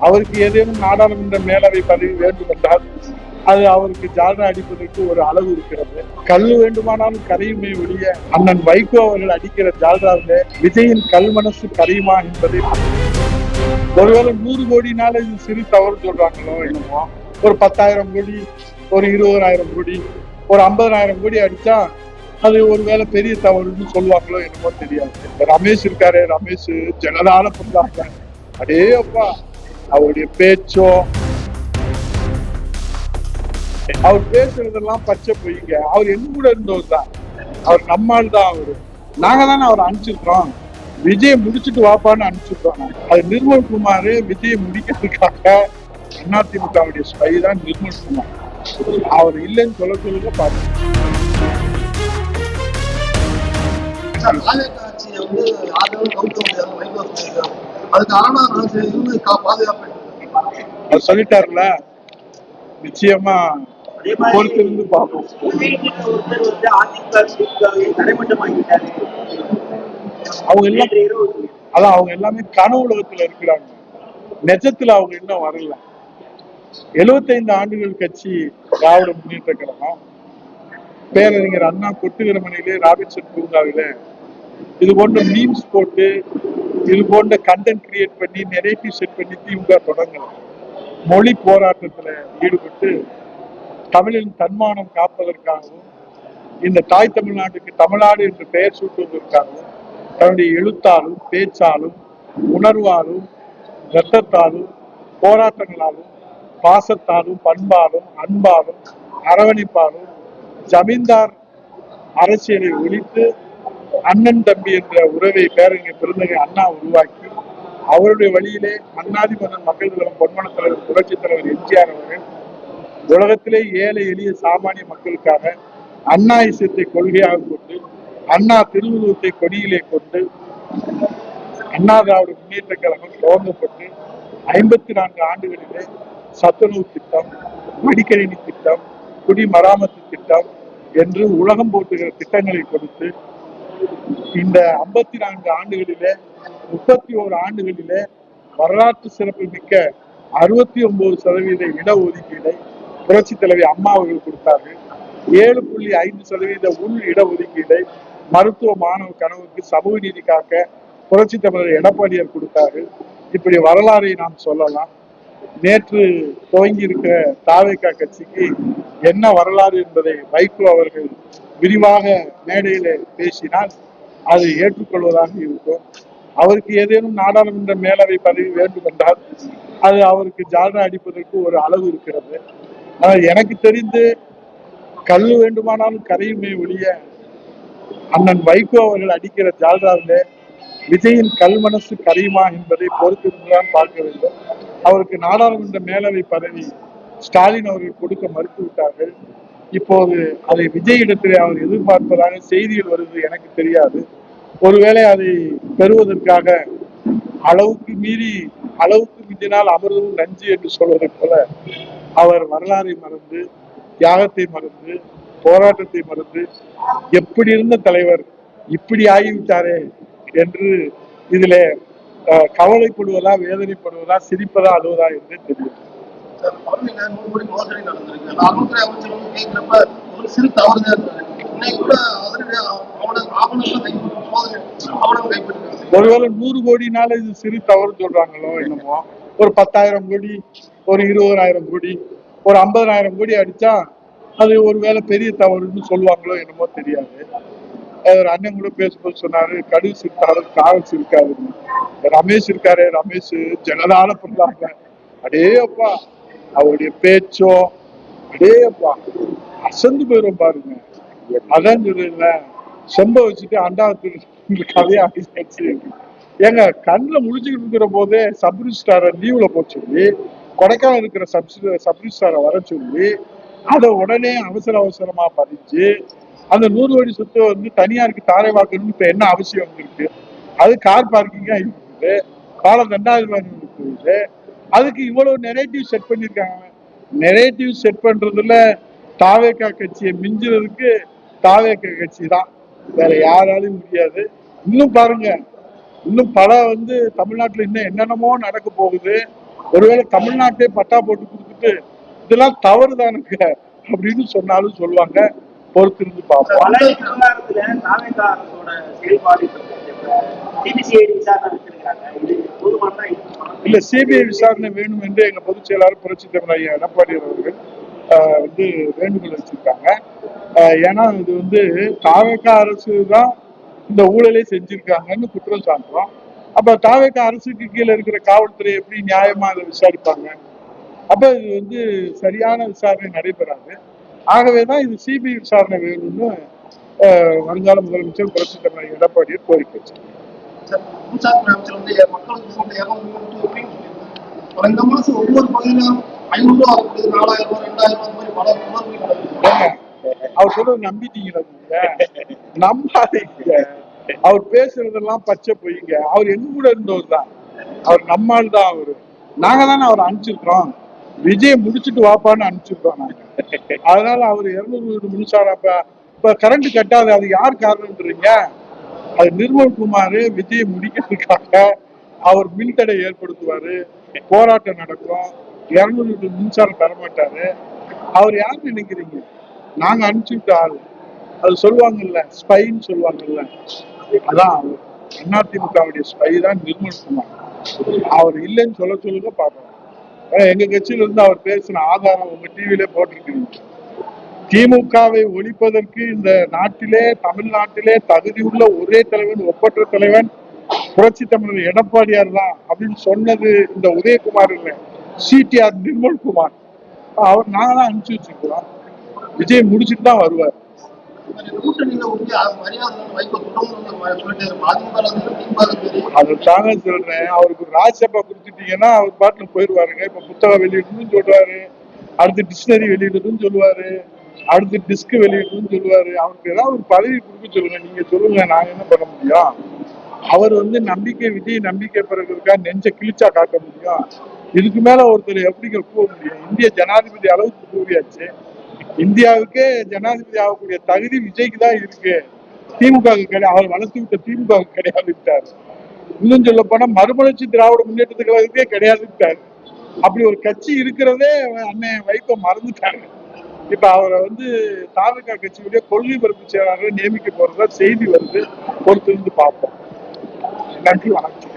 அவருக்கு ஏதேனும் நாடாளுமன்ற மேலவை பதவி வேண்டும் என்றால் அது அவருக்கு ஜால்ரா அடிப்பதற்கு ஒரு அளவு இருக்கிறது. கல் வேண்டுமானாலும் கரையுமே ஒழிய அண்ணன் வைகோ அவர்கள் அடிக்கிற ஜால்ராவில விஜயின் கல் மனசு கரையுமா என்பதை ஒருவேளை 100 கோடினால இது சிறு தவறு சொல்றாங்களோ என்னமோ. ஒரு 10,000 கோடி, ஒரு 20,000 கோடி, ஒரு 50,000 கோடி அடிச்சா அது ஒருவேளை பெரிய தவறுன்னு சொல்லுவாங்களோ என்னமோ தெரியாது. ரமேஷ் இருக்காரு, ரமேஷ் ஜனதால பண்றாங்க. அடே அப்பா, அவருடைய பேச்சோ அவர் பேசுறதெல்லாம் பச்சை பொய்ங்க. அவர் எங்க கூட இருந்தவர் தான், அவர் நம்மால் தான். அவரு நாங்க தானே அவர் அனுப்பிச்சிருக்கோம். விஜய் முடிச்சுட்டு வாப்பான்னு அனுப்பிச்சிருக்கோம். அது நிர்மல் குமார் விஜய் முடிக்கிறதுக்காக அதிமுகவுடைய ஸ்பை தான் நிர்மல் குமார். அவர் இல்லைன்னு சொல்லுங்க பாருங்க. அவர் சொல்லிட்டாருல, நிச்சயமா பொறுத்திருந்து பார்ப்போம். அவங்க எல்லாம் அதான் அவங்க எல்லாமே கனவு உலகத்துல இருக்கிறாங்க. நிஜத்துல அவங்க இன்னும் வரல. 75 ஆண்டுகள் கட்சி திராவிட முன்னேற்ற கழகம், பேரறிஞர் அண்ணா கொட்டுகிற மனையிலே ராபின்சன் பூங்காவிலே இது போன்ற மீம்ஸ் போட்டு இது போன்ற கண்டென்ட் கிரியேட் பண்ணி நெரேட்டிவ் செட் பண்ணி திமுக தொடங்கலாம். மொழி போராட்டத்துல ஈடுபட்டு தமிழின் தன்மானம் காப்பதற்காகவும் இந்த தாய் தமிழ்நாட்டுக்கு தமிழ்நாடு என்று பெயர் சூட்டுவதற்காகவும் தன்னுடைய எழுத்தாலும் பேச்சாலும் உணர்வாலும் ரத்தத்தாலும் போராட்டங்களாலும் பாசத்தாலும் பண்பாலும் அன்பாலும் அரவணைப்பாலும் ஜமீன்தார் அரசியலை ஒழித்து அண்ணன் தம்பி என்ற உறவை பேரறிஞர் பெருந்தகை அண்ணா உருவாக்கி அவருடைய வழியிலே அண்ணாதி மக்கள் தலைவர் பொன்மன தலைவர் புரட்சி தலைவர் எம்ஜிஆர் அவர்கள் உலகத்திலே ஏழை எளிய சாமானிய மக்களுக்காக அண்ணா இசத்தை கொள்கையாக கொண்டு அண்ணா திருவுருவத்தை கொடியிலே கொண்டு அண்ணா திராவிட முன்னேற்ற கழகம் துவங்கப்பட்டு 54 ஆண்டுகளிலே சத்துணவு திட்டம், மடிக்கணினி திட்டம், குடிமராமத்து திட்டம் என்று உலகம் போட்டுகிற திட்டங்களை கொடுத்து இந்த 54 ஆண்டுகளிலே 31 ஆண்டுகளிலே வரலாற்று சிறப்பு மிக்க 69% இடஒதுக்கீடை புரட்சி தலைவி அம்மா அவர்கள் கொடுத்தார்கள். 7.5% உள் இடஒதுக்கீடை மருத்துவ மாணவ கனவுக்கு சமூக நீதி காக்க புரட்சி தமிழர் எடப்பாடியார் கொடுத்தார்கள். இப்படி வரலாறை நாம் சொல்லலாம். நேற்று துவங்கி இருக்கிற தாவேகா கட்சிக்கு என்ன வரலாறு என்பதை வைகோ அவர்கள் விரிவாக மேடையில பேசினால் அது ஏற்றுக்கொள்வதாக இருக்கும். அவருக்கு ஏதேனும் நாடாளுமன்ற மேலவை பதவி வேண்டும் என்றால் அது அவருக்கு ஜால்ரா அடிப்பதற்கு ஒரு அளவு இருக்கிறது. ஆனால் எனக்கு தெரிந்து கல் வேண்டுமானாலும் கரையுமே ஒழிய அண்ணன் வைகோ அவர்கள் அடிக்கிற ஜால்ராவிலே விஜயின் கல் மனசு கரையுமா என்பதை பொறுத்திருந்துதான் பார்க்க வேண்டும். அவருக்கு நாடாளுமன்ற மேலவை பதவி ஸ்டாலின் அவர்கள் கொடுக்க மறுத்துவிட்டார்கள். இப்போது அதை விஜய் இடத்திலே அவர் எதிர்பார்ப்பதாக செய்திகள் வருவது எனக்கு தெரியாது. ஒருவேளை அதை பெறுவதற்காக அளவுக்கு மிஞ்சினால் அமிர்தமும் நஞ்சு என்று சொல்வதை போல அவர் வரலாறை மறந்து, தியாகத்தை மறந்து, போராட்டத்தை மறந்து, எப்படி இருந்த தலைவர் இப்படி ஆகிவிட்டாரே என்று இதிலே கவலைப்படுவதா, வேதனைப்படுவதா, சிரிப்பதா, அழுவதா என்று தெரியும். ஒருவேளை 100 கோடினால இது சிறு தவறு சொல்றாங்களோ என்னமோ. ஒரு 10,000 கோடி, ஒரு 20,000 கோடி, ஒரு 50,000 கோடி அடிச்சா அது ஒருவேளை பெரிய தவறுன்னு சொல்லுவாங்களோ என்னமோ தெரியாது. ஒரு அண்ணன் கூட பேசும்போது சொன்னாரு, கடுகு சிரித்தாலும் காவல் சிரிக்காதுன்னு. ரமேஷ் இருக்காரு, ரமேஷ் ஜனதால பண்றாங்க. அடே அப்பா, அவருடைய பேச்சோ அடே அப்பா அசந்து போயிடும் பாருங்க. அதான் சொல்றேன்ல, சொம்ப வச்சுட்டு அண்டாவத்துக்கு கதையா ஆகிடுச்சு. ஏங்க, கண்ணுல முடிச்சுக்கிட்டு இருக்கிற போதே சப்ரிஜிஸ்டார லீவ்ல போக சொல்லி, கொடைக்கானல் இருக்கிற சப்ரிஜிஸ்டார வர சொல்லி, அதை உடனே அவசரமா பதிச்சு அந்த 100 கோடி சொத்து வந்து தனியாருக்கு தாரை வாக்கணும்னு இப்ப என்ன அவசியம் வந்திருக்கு? அது கார் பார்க்கிங்கா இருக்குது, காலம் 2000 இருக்குது. அதுக்கு இவ்வளவு நெரேட்டிவ் செட் பண்ணிருக்காங்க. நெரேட்டிவ் செட் பண்றதுல தாவேகா கட்சியை மிஞ்சுறதுக்கு தாவேகா கட்சி தான், வேற யாராலையும் முடியாது. இன்னும் பாருங்க, இன்னும் பல தமிழ்நாட்டுல இன்னும் என்னென்னமோ நடக்க போகுது. ஒருவேளை தமிழ்நாட்டே பட்டா போட்டு கொடுத்துட்டு இதெல்லாம் தவறுதானுங்க அப்படின்னு சொன்னாலும் சொல்லுவாங்க. பொறுத்திருந்து பார்ப்போம். வளர்ச்சி விவகாரத்துல தாவேகா அரசோட செயல்பாடு சிபிசிஐடி விசாரணை வச்சிருக்காங்க. இது போதுமானதா இல்ல, சிபிஐ விசாரணை வேணும் என்று எங்க பொதுச் செயலாளர் புரட்சி தமிழர் ஐயா எடப்பாடியார் அவர்கள் வந்து வேண்டுகோள் வச்சிருக்காங்க. ஏன்னா இது வந்து தாவேகா அரசு தான் இந்த ஊழலே செஞ்சிருக்காங்கன்னு குற்றம் சாட்டுறோம். அப்ப தாவேகா அரசுக்கு கீழே இருக்கிற காவல்துறை எப்படி நியாயமா அதை விசாரிப்பாங்க? அப்ப இது வந்து சரியான விசாரணை நடைபெறாது. ஆகவேதான் இது சிபிஐ விசாரணை வேணும்னு வருங்கால முதலமைச்சர் புரட்சி தமிழர் எடப்பாடியார் கோரிக்கை வச்சிருக்காங்க. இந்த மாசம் ஒவ்வொரு பகுதியிலும் 500 ரூபா, 4000 ரூபாய், 2000 ரூபாய் பல அவர் சொல்றது நம்பிட்டீங்களா? நம்பாதீங்க. அவர் பேசுறதெல்லாம் பச்சை பொய்ங்க. அவர் எங்க கூட இருந்தவர் தான். அவர் நம்மால் தான். அவரு நாங்க தானே அவர் அனுப்பிச்சிருக்கோம். விஜய் முடிச்சுட்டு வாப்பான்னு அனுப்பிச்சிருக்கோம் நாங்க. அதனால அவர் 200 மின்சாரம் இப்ப கரண்ட் கட்டாது. அது யார் காரணம்ன்றீங்க? அது நிர்மல்குமார் விஜய் முடிக்கிறதுக்காக அவர் மின்தடை ஏற்படுத்துவாரு, போராட்டம் நடக்கும், 200 மின்சாரம் தரமாட்டாரு. அவர் யாருன்னு நினைக்கிறீங்க? நாங்க அனுப்பிச்சுட்ட ஆள். அது சொல்லுவாங்கல்ல, ஸ்பைன்னு சொல்லுவாங்கல்ல, அதான் அதிமுகவுடைய ஸ்பை தான் நிர்மல்குமார். அவர் இல்லைன்னு சொல்லுங்க பாப்போம். எங்க கட்சியில இருந்து அவர் பேசின ஆதாரம் உங்க டிவில போட்டிருக்கீங்க. திமுகவை ஒழிப்பதற்கு இந்த நாட்டிலே, தமிழ்நாட்டிலே தகுதியுள்ள ஒரே தலைவன், ஒப்பற்ற தலைவன் புரட்சி தமிழர் எடப்பாடியார் தான் அப்படின்னு சொன்னது இந்த உதயகுமார் இல்லை, சிடிஆர் நிர்மல்குமார். அவர் நாங்க தான் அனுப்பிச்சு வச்சிருக்கிறோம். விஜய் முடிச்சுட்டு தான் வருவார். அதுதாங்க சொல்றேன். அவருக்கு ராஜ்யசபா கொடுத்துட்டீங்கன்னா அவர் பாட்டுல போயிருவாருங்க. இப்ப புத்தகம் வெளியிடணும்னு சொல்றாரு, அடுத்து டிக்ஷனரி வெளியிடணும்னு சொல்லுவாரு, அடுத்து டிஸ்க் வெளியிடணும்னு சொல்லுவாரு. அவருக்கு ஏதாவது ஒரு பதவி கொடுக்க சொல்லுங்க. நீங்க சொல்லுங்க, நாங்க என்ன பண்ண முடியும்? அவர் வந்து நம்பிக்கை விஜய் நம்பிக்கை பிறகுக்கா நெஞ்ச கிழிச்சா காட்ட முடியும்? இதுக்கு மேல ஒருத்தர் எப்படிங்க கூற முடியும்? இந்திய ஜனாதிபதி அளவுக்கு கூறியாச்சு. இந்தியாவுக்கே ஜனாதிபதி ஆகக்கூடிய தகுதி விஜய்க்கு தான் இருக்கு. திமுக கிடையாது. அவர் வளர்த்து விட்ட திமுக கிடையாது விட்டாரு. இன்னும் சொல்ல போனா மறுமலர்ச்சி திராவிட முன்னேற்றத்து கழகத்துக்கே கிடையாது விட்டாரு. அப்படி ஒரு கட்சி இருக்கிறதே அண்ணன் வைகோ மறந்துட்டாங்க. இப்ப அவரை வந்து தாவேகா கட்சியுடைய கொள்கை பரப்பு செயலாளரை நியமிக்க போறதா செய்தி வருது. பொறுத்திருந்து பார்ப்போம். நன்றி, வணக்கம்.